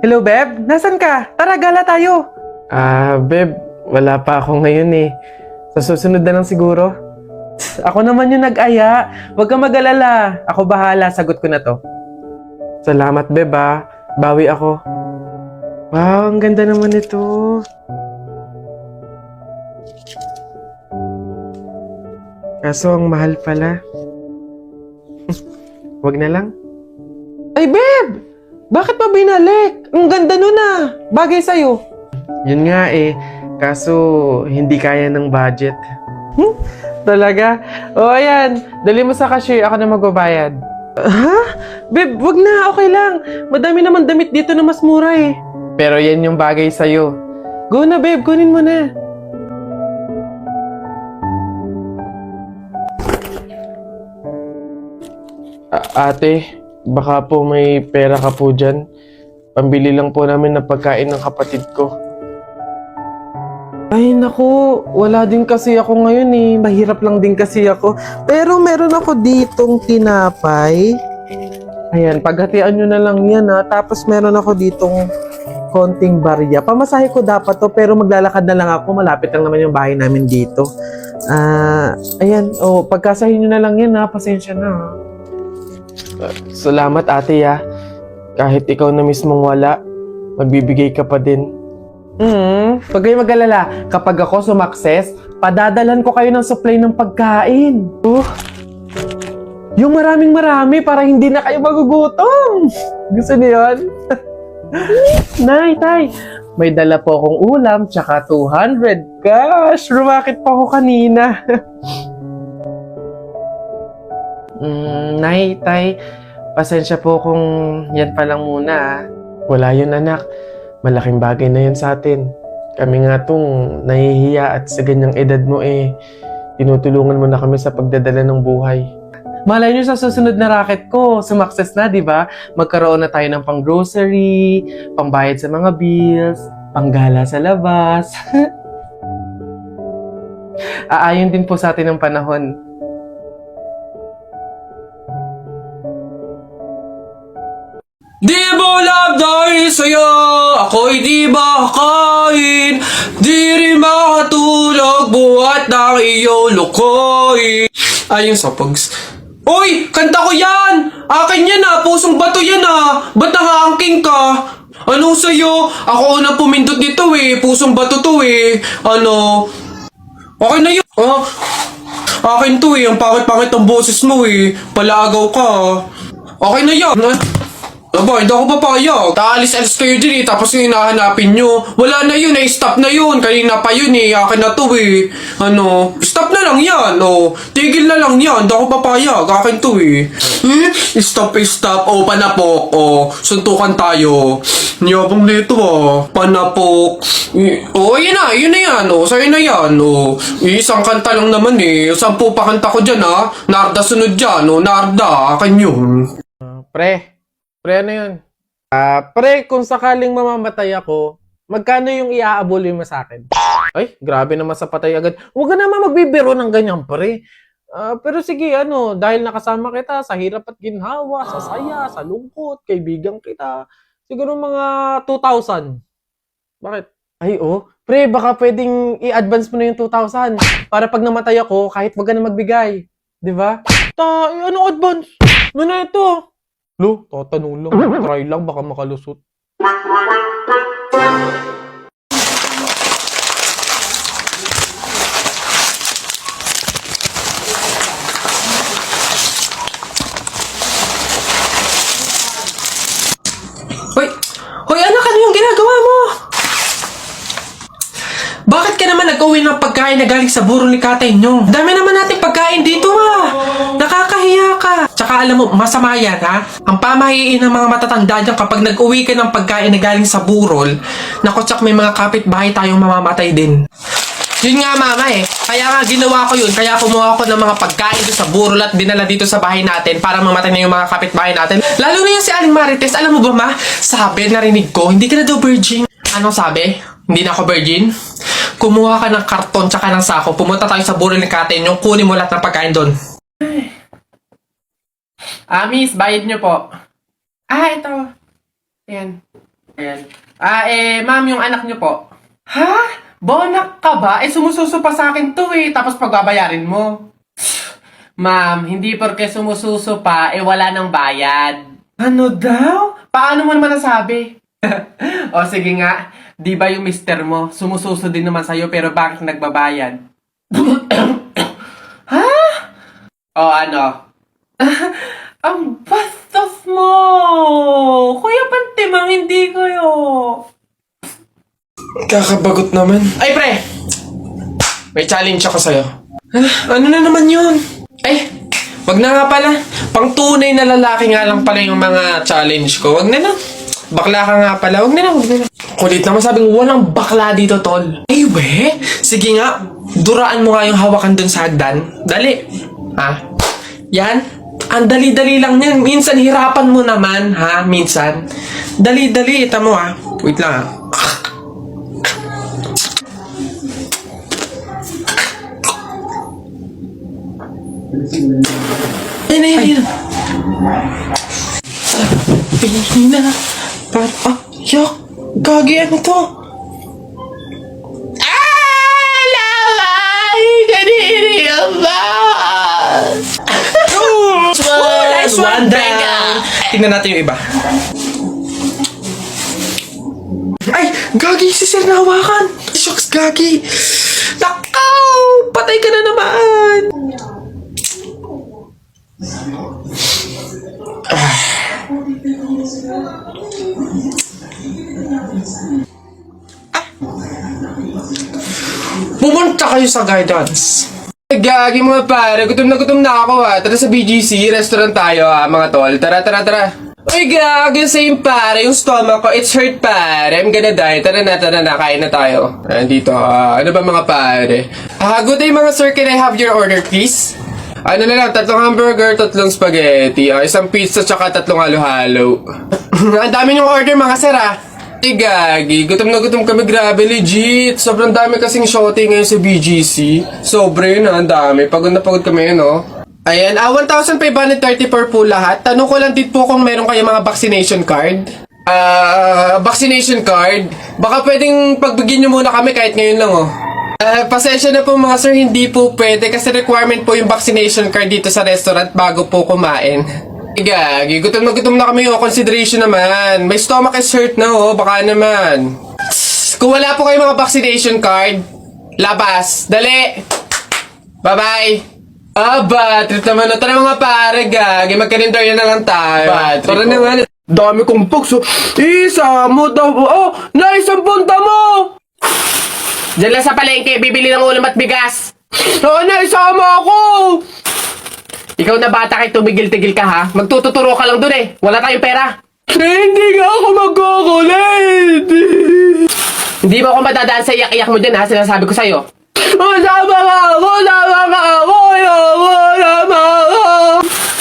Hello, Beb? Nasaan ka? Tara, gala tayo. Beb, wala pa ako ngayon eh. Sa susunod na lang siguro. Ako naman yung nag-aya. Huwag kang mag-alala. Ako bahala, sagot ko na to. Salamat, Beb ah. Bawi ako. Wow, ang ganda naman ito. Kaso ang mahal pala. Huwag na lang. Ay, Beb! Bakit pa binalik? Ang ganda nun ah. Bagay sa'yo. Yun nga eh. Kaso, hindi kaya ng budget. Talaga? O ayan. Dali mo sa cashier. Ako na magbabayad. Ha? Beb, wag na. Okay lang. Madami naman damit dito na mas mura eh. Pero yan yung bagay sa'yo. Go na, Beb. Kunin mo na. Ate, baka po may pera ka po dyan. Pambili lang po namin ng pagkain ng kapatid ko. Ay naku, wala din kasi ako ngayon eh. Mahirap lang din kasi ako. Pero meron ako ditong tinapay. Ayan, paghatian nyo na lang yan ha. Tapos meron ako ditong konting barya. Pamasahe ko dapat to pero maglalakad na lang ako. Malapit lang naman yung bahay namin dito. Ayan, pagkasahin nyo na lang yan ha. Pasensya na ha. Salamat ate ya. Kahit ikaw na mismong wala, magbibigay ka pa din. Huwag kayo mag-alala. Kapag ako sumakses, padadalan ko kayo ng supply ng pagkain. Yung maraming-marami para hindi na kayo magugutom. Gusto niyo yun? Nay, tay, may dala po akong ulam tsaka 200. Gosh, rumakit pa ako kanina. Nay, tay, pasensya po kung yan pa lang muna ah. Wala yun anak. Malaking bagay na yun sa atin. Kami nga tong nahihiya at sa ganyang edad mo eh, tinutulungan mo na kami sa pagdadala ng buhay. Malay nyo sa susunod na racket ko, sumakses na, di ba? Magkaroon na tayo ng pang-grocery, pangbayad sa mga bills, panggala sa labas. Aayon din po sa atin ng panahon. Di mo lang dahil sa'yo, ako'y di makakain. Di rin makatulog, buhat ng iyong lukoy. Ayun sa pags. Uy! Kanta ko yan! Akin yan ah! Pusong bato yan ah! Ba't nakaangking ka? Ano sa'yo? Ako unang pumindot dito eh. Pusong bato to eh. Ano? Okay na yun. Akin to eh. Ang pangit-pangit ang boses mo eh. Palaagaw ka. Okay na yan. Aba, hindi ako papayag. Taalis-alis kayo din eh, tapos yung hinahanapin nyo. Wala na yun eh, stop na yun. Kanina pa yun eh, akin na to eh. Ano, stop na lang yan, tigil na lang yan, hindi ako papayag, akin to eh. Stop, panapok, suntukan tayo. Niyabang nito panapok. Yun na yan, sa'yo na yan, Isang kanta lang naman eh, 10 pa kanta ko dyan Narda sunod dyan, Narda, akin yun. Pre, ano yun? Pre, kung sakaling mamamatay ako, magkano yung iaabuli mo sa akin? Ay, grabe naman sa patay agad. Huwag ka naman magbibiro ng ganyan, pre. Pero sige, dahil nakasama kita sa hirap at ginhawa, sa saya, sa lungkot, kaibigan kita, siguro mga 2,000. Bakit? Ay, pre, baka pwedeng i-advance mo na yung 2,000 para pag namatay ako, kahit wag ka na magbigay. Di ba? Anong advance? Ano na ito? Lo, tatanong lang. Try lang, baka makalusot. Hoy anak, ano yung ginagawa mo? Bakit ka naman nag-uwi ng pagkain na galing sa burol ni tatay nyo? Dami naman nating pagkain dito Nakakahiya ka. Tsaka alam mo, masama yan Ang pamahiin ng mga matatanda dyan kapag nag-uwi ka ng pagkain na galing sa burol, naku tsak may mga kapitbahay tayong mamamatay din. Yun nga mama kaya nga ginawa ko yun, kaya kumuha ko ng mga pagkain doon sa burol at dinala dito sa bahay natin para mamatay na yung mga kapitbahay natin. Lalo na yung si Aling Marites, alam mo ba ma? Sabi, narinig ko, hindi ka na daw virgin. Anong sabi? Hindi na ako virgin? Kumuha ka ng karton tsaka ng sako, pumunta tayo sa burol ni Kate yung kunin mo lahat ng pagkain doon. Miss, bayad nyo po. Ito. Ayan. Ayan. Ma'am, yung anak niyo po. Ha? Bonak ka ba? Sumususo pa sa akin to tapos pagbabayarin mo. Ma'am, hindi porke sumususo pa, wala nang bayad. Ano daw? Paano mo naman nasabi? O sige nga, di ba yung mister mo, sumususo din naman sa'yo pero bakit nagbabayad? Ha? O ano? Ang bastos mo! Kuya Pantimang, hindi kayo. Kakabagot naman. Ay, pre! May challenge ako sa'yo. Ano na naman yun? Ay, wag na nga pala. Pang tunay na lalaki nga lang pala yung mga challenge ko. Wag na lang. Bakla ka nga pala. Wag na lang, wag na lang. Kulit naman sabing walang bakla dito, tol. Ay, we? Sige nga. Duraan mo nga yung hawakan dun sa hagdan. Dali. Ha? Yan. Ang dali-dali lang yan. Minsan hirapan mo naman, ha? Minsan. Dali-dali. Ita mo, ha? Wait lang, ha? Ayun. Sabi na. Yak. Gagi, ano to? Lamay! Kanini ba? Nice one down. Tingnan natin yung iba. Ay! Gagi, si Sir nahawakan! Shucks, Gagi! Nakaw! Patay ka na naman! Pumunta kayo sa guidance. Gagi mga pare, gutom na ako ha. Tara sa BGC, restaurant tayo ha mga tol. Tara. Uy gagi, same pare, yung stomach ko, it's hurt pare. I'm gonna die. Tara na, kain na tayo. Dito, ano ba mga pare? Good day mga sir, can I have your order please? Ano na lang, 3 hamburger, 3 spaghetti, 1 pizza, tsaka 3 halo-halo. Ang dami niyong order mga sir ha. Gagi, gutom na gutom kami, grabe, legit. Sobrang dami kasing shooting ngayon sa BGC. Sobre yun, ang dami. Pagod na pagod kami, no? Ayan, 1,530 per po lahat. Tanong ko lang din po kung meron kayo mga vaccination card. Vaccination card? Baka pwedeng pagbigyan nyo muna kami kahit ngayon lang, oh. Pasensya na po mga sir, hindi po pwede kasi requirement po yung vaccination card dito sa restaurant bago po kumain. Gagi, gutom na kami, oh. Consideration naman. May stomach is hurt na, oh. Baka naman. Kung wala po kayo mga vaccination card, labas. Dali. Bye-bye. Bad trip naman. Tara mga pare, Gagi. Magkarinderya na lang tayo. Tara naman. Dami kong pugs, oh. Isa mo daw. Oh, naisang punta mo. Diyan lang sa palengke, bibili ng ulam at bigas. Oo na, isama ako. Ikaw na bata kay tumigil-tigil ka ha? Magtututuro ka lang dun eh. Wala tayong pera. Hindi nga ako magkukulit. Hindi mo ako madadaan sa iyak-iyak mo dyan ha? Sinasabi ko sa'yo. Sama ka ako!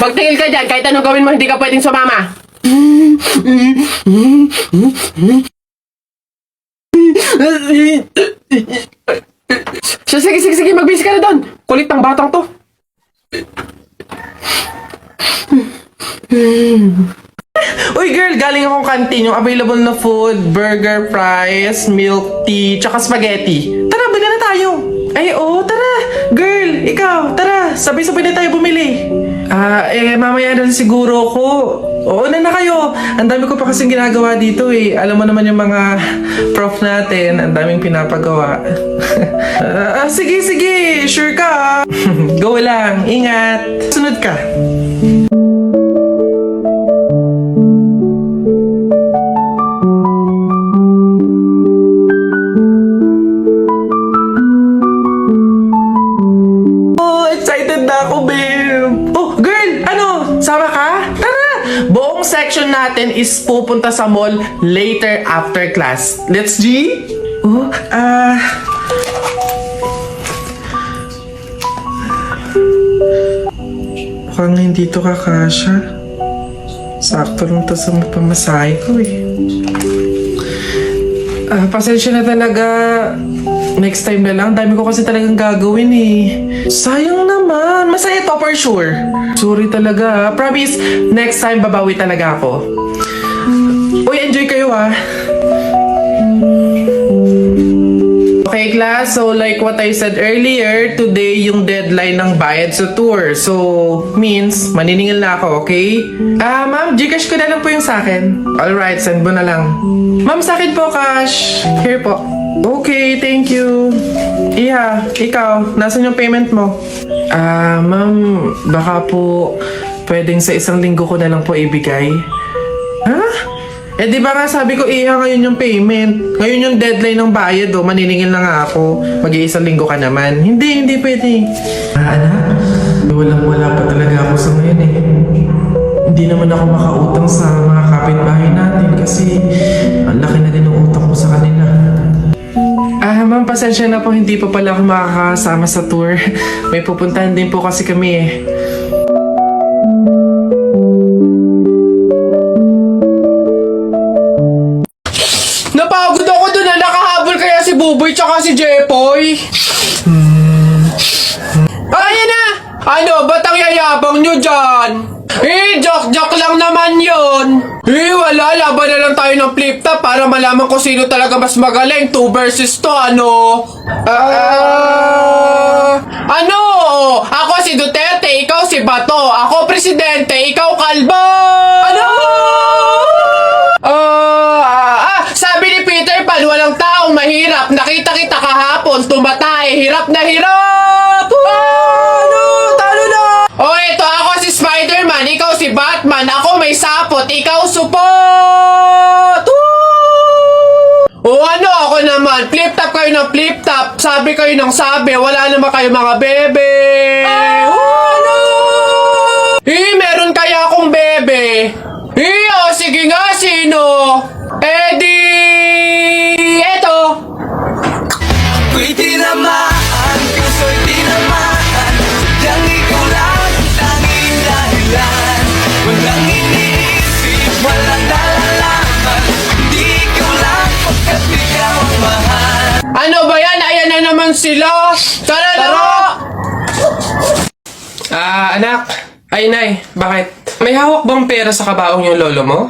Magtingil ka dyan. Kahit anong gawin mo, hindi ka pwedeng sumama. Sige. Magbisi ka na doon. Kulit ng batang to. Uy girl, galing akong canteen. Yung available na food, burger, fries, milk tea, tsaka spaghetti. Tara, bili na tayo. Ay, oo, tara. Girl, ikaw, tara. Sabay-sabay na tayo bumili. Mamaya na siguro ako. Oo na kayo. Ang dami ko pa kasing ginagawa dito eh. Alam mo naman yung mga prof natin. Ang daming pinapagawa. Sige. Sure ka. Go lang. Ingat. Sunod ka. Excited na ako, babe. Oh, girl, sama ka? Tara! Buong section natin is pupunta sa mall later after class. Let's G? Mukhang hindi to kakasya. Sakto lang to sa pamasahe ko eh. Pasensya na talaga. Next time na lang. Dami ko kasi talagang gagawin eh. Sayang naman. Masaya to for sure. Sorry talaga. Promise, next time babawi talaga ako. Uy, enjoy kayo ha. Okay, class. So, like what I said earlier, today yung deadline ng bayad sa tour. So, means, maniningil na ako, okay? Ma'am, Gcash ko na lang po yung sa akin. Alright, send mo na lang. Ma'am, sa akin po, cash. Here po. Okay, thank you. Iha, ikaw, nasan yung payment mo? Ma'am, baka po pwedeng sa isang linggo ko na lang po ibigay. Ha? Eh di ba nga sabi ko, ngayon yung payment. Ngayon yung deadline ng bayad, maniningil na nga ako. Mag-iisang linggo ka naman. Hindi pwede. Anak, walang-wala pa talaga ako sa ngayon eh. Hindi naman ako makautang sa mga kapitbahay natin kasi ang laki na din ng utang ko sa kanila. Ma'am, pasensya na po, hindi pa pala ako makakasama sa tour. May pupuntahan din po kasi kami eh. Napagod ako dun na nakahabol kaya si Buboy tsaka si Jepoy. Ayan na! Ano, ba't ang yayabang nyo dyan? Joke lang naman yun. Wala, laban na lang tayo ng flip-top para malaman kung sino talaga mas magaling. 2 versus 2, ano? Ano? Ako si Duterte, ikaw si Bato. Ako presidente, ikaw kalbo! Ano? Sabi ni Peter Pan, walang taong mahirap. Nakita kita kahapon, tumatay, hirap na hirap! Ano? Talo na! Ito ako si Spider-Man, ikaw si Batman, ako may sapot, ikaw supot! Ano ako naman? Flip-top kayo ng flip-top, sabi kayo ng sabi, wala naman kayo mga bebe! Ano? Meron kaya akong bebe? Sige nga, sino? Eto! Ako'y tinamaan, puso'y tinamaan. Sadyang ikaw lang ang tanging dahilan. Walang iniisip, walang nalalaman. Hindi ikaw lang pagkat ikaw ang mahal. Ano ba yan? Ayan na naman sila! Tara na! Anak. Ay, Nay. Bakit? May hawak bang pera sa kabaong yung lolo mo?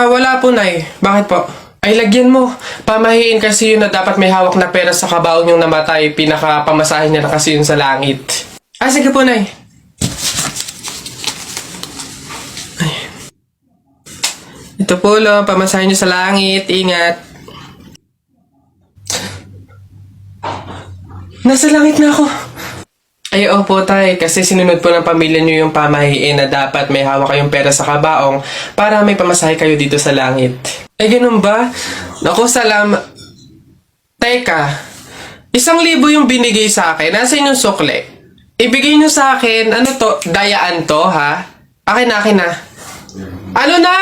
Wala po, Nay. Bakit po? Ay, lagyan mo. Pamahiin kasi yun na dapat may hawak na pera sa kabaong yung namatay. Pinaka-pamasahin niya na kasi yun sa langit. Sige po, Nay. Ay. Ito po, lo. Pamasahin niyo sa langit. Ingat. Nasa langit na ako. Ay, opo, Tay. Kasi sinunod po ng pamilya niyo yung pamahiin na dapat may hawak kayong pera sa kabaong para may pamasahe kayo dito sa langit. Ay, ganun ba? Naku, salamat. Teka, 1,000 yung binigay sa akin. Nasaan yung sukle? Ibigay niyo sa akin, ano to? Dayaan to, ha? Akin na. Ano na?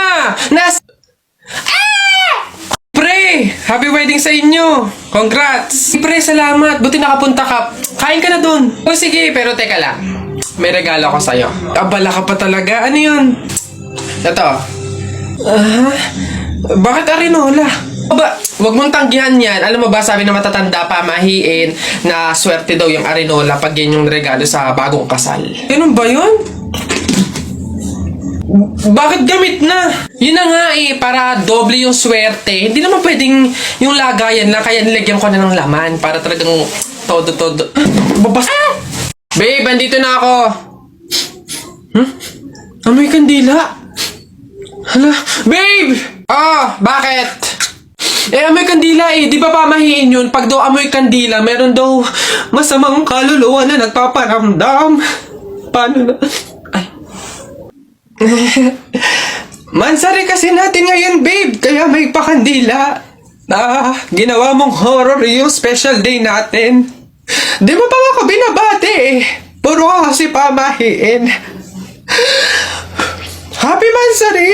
Pre! Happy wedding sa inyo! Congrats! Pre, salamat! Buti nakapunta ka. Kain ka na dun. Sige, pero teka lang. May regalo ko sa'yo. Abala ka pa talaga. Ano yun? Ito. Bakit arinola? Wag mong tanggihan yan. Alam mo ba, sabi na matatanda pamahiin na swerte daw yung arinola pag yan yung regalo sa bagong kasal. Ganun ba yun? Bakit gamit na? Yun na nga para doble yung swerte. Hindi naman pwedeng yung lagayan lang, kaya nilagyan ko na ng laman para talagang todo. Babas. Babe, andito na ako. Amoy kandila. Hala, babe! Bakit? Amoy kandila di ba pamahiin yun? Pag daw amoy kandila, meron daw masamang kaluluwa na nagpaparamdam. Paano na? Mansari kasi natin ngayon, babe. Kaya may pakandila. Ginawa mong horror yung special day natin. Di mo pa ako binabati Puro ka kasi pamahiin. Happy Mansari!